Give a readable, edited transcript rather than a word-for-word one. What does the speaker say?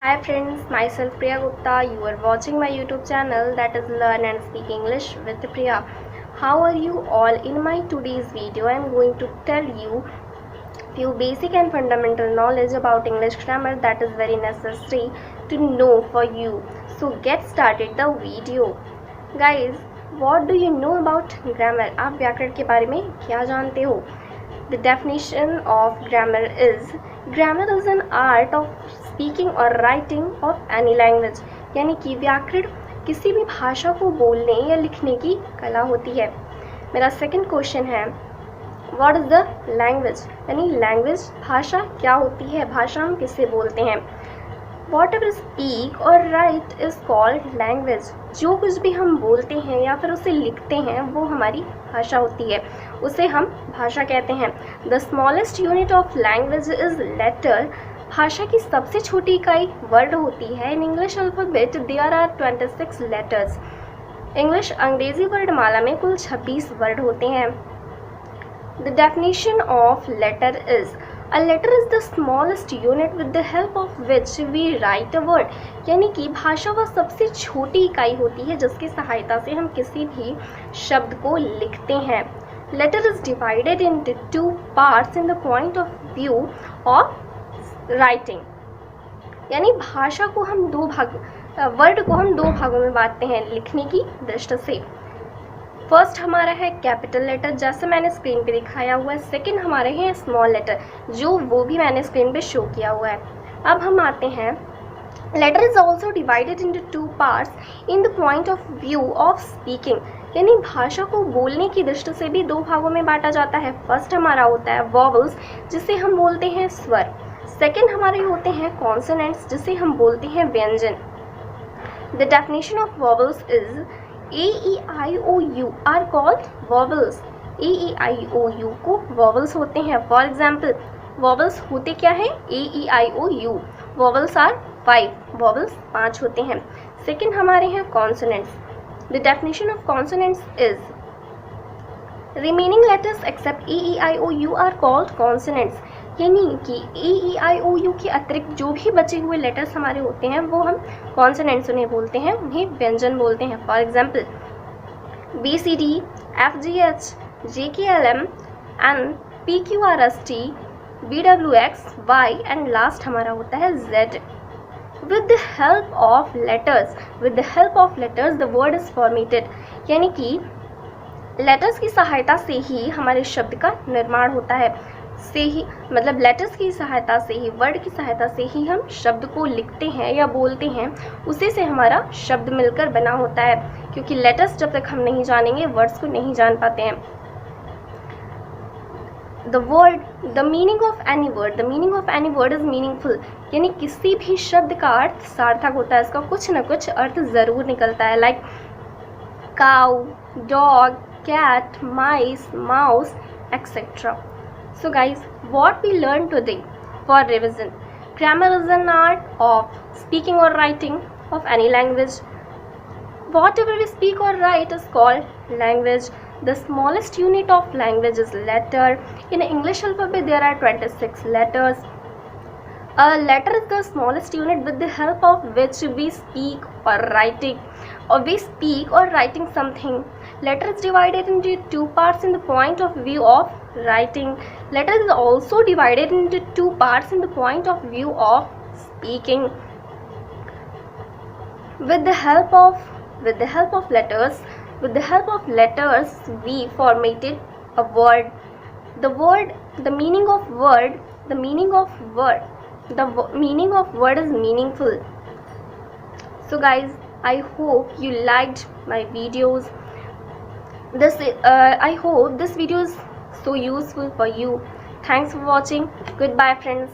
Hi friends, myself Priya Gupta. You are watching my YouTube channel that is Learn and Speak English with Priya. How are you all? In my today's video, I am going to tell you few basic and fundamental knowledge about English grammar that is very necessary to know for you. So get started the video. Guys, what do you know about grammar? आप व्याकरण के बारे में क्या जानते हो? The definition of grammar is an art of speaking or writing of any language. यानी कि व्याकरण किसी भी भाषा को बोलने या लिखने की कला होती है. मेरा सेकंड क्वेश्चन है व्हाट इज़ द लैंग्वेज, यानी लैंग्वेज भाषा क्या होती है, भाषा हम किसे बोलते हैं. वॉट एवर स्पीक और राइट इज़ कॉल्ड लैंग्वेज. जो कुछ भी हम बोलते हैं या फिर उसे लिखते हैं वो हमारी भाषा होती है, उसे हम भाषा कहते हैं. The smallest unit of language is letter. भाषा की सबसे छोटी इकाई वर्ड होती है. In English alphabet there are 26 letters. English अंग्रेजी वर्णमाला में कुल 26 वर्ड होते हैं. The definition of letter is A letter is the smallest unit with the help of which we write a word. यानी कि भाषा वह सबसे छोटी इकाई होती है जिसकी सहायता से हम किसी भी शब्द को लिखते हैं. Letter is divided into two parts in the point of view of writing. यानी भाषा को हम वर्ड को हम दो भागों में बांटते हैं लिखने की दृष्टि से. फर्स्ट हमारा है कैपिटल लेटर, जैसे मैंने स्क्रीन पे दिखाया हुआ है. सेकंड हमारे हैं स्मॉल लेटर, जो वो भी मैंने स्क्रीन पे शो किया हुआ है. अब हम आते हैं letter is also divided into two parts in the point of view of speaking. यानी भाषा को बोलने की दृष्टि से भी दो भागों में बांटा जाता है. फर्स्ट हमारा होता है वॉवल्स, जिसे हम बोलते हैं स्वर. सेकेंड हमारे होते हैं कॉन्सोनेंट्स, जिसे हम बोलते हैं व्यंजन. The definition of vowels is AEIOU are called vowels. AEIOU को vowels होते हैं. फॉर एग्जाम्पल vowels होते क्या है? AEIOU. vowels are 5. vowels 5 होते हैं. सेकेंड हमारे हैं consonants. The definition of consonants is remaining letters except AEIOU are called consonants. यानी कि AEIOU के अतिरिक्त जो भी बचे हुए लेटर्स हमारे होते हैं वो हम कॉन्सोनेंट्स उन्हें बोलते हैं, उन्हें व्यंजन बोलते हैं. For example BCD, FGH, JKLM, N, PQRST, BWX, Y and last हमारा होता है Z. With the help of letters the word is formatted. यानी कि लेटर्स की सहायता से ही हमारे शब्द का निर्माण होता है. मतलब लेटर्स की सहायता से ही, वर्ड की सहायता से ही हम शब्द को लिखते हैं या बोलते हैं, उसी से हमारा शब्द मिलकर बना होता है. क्योंकि लेटर्स जब तक हम नहीं जानेंगे वर्ड्स को नहीं जान पाते हैं. The meaning of any word is meaningful. यानी किसी भी शब्द का अर्थ सार्थक होता है, इसका कुछ न कुछ अर्थ ज़रूर निकलता है. Like cow, dog, cat, mice, mouse etcetera. So guys, what we learned today for revision: grammar is an art of speaking or writing of any language. Whatever we speak or write is called language. The smallest unit of language is letter. In English alphabet there are 26 letters. A letter is the smallest unit with the help of which we speak or writing something. Letter is divided into two parts in the point of view of writing. Letter is also divided into two parts in the point of view of speaking. With the help of letters we formatted a word. The meaning of word is meaningful. So guys, I hope you liked my videos. I hope this video is so useful for you. Thanks for watching. Goodbye friends.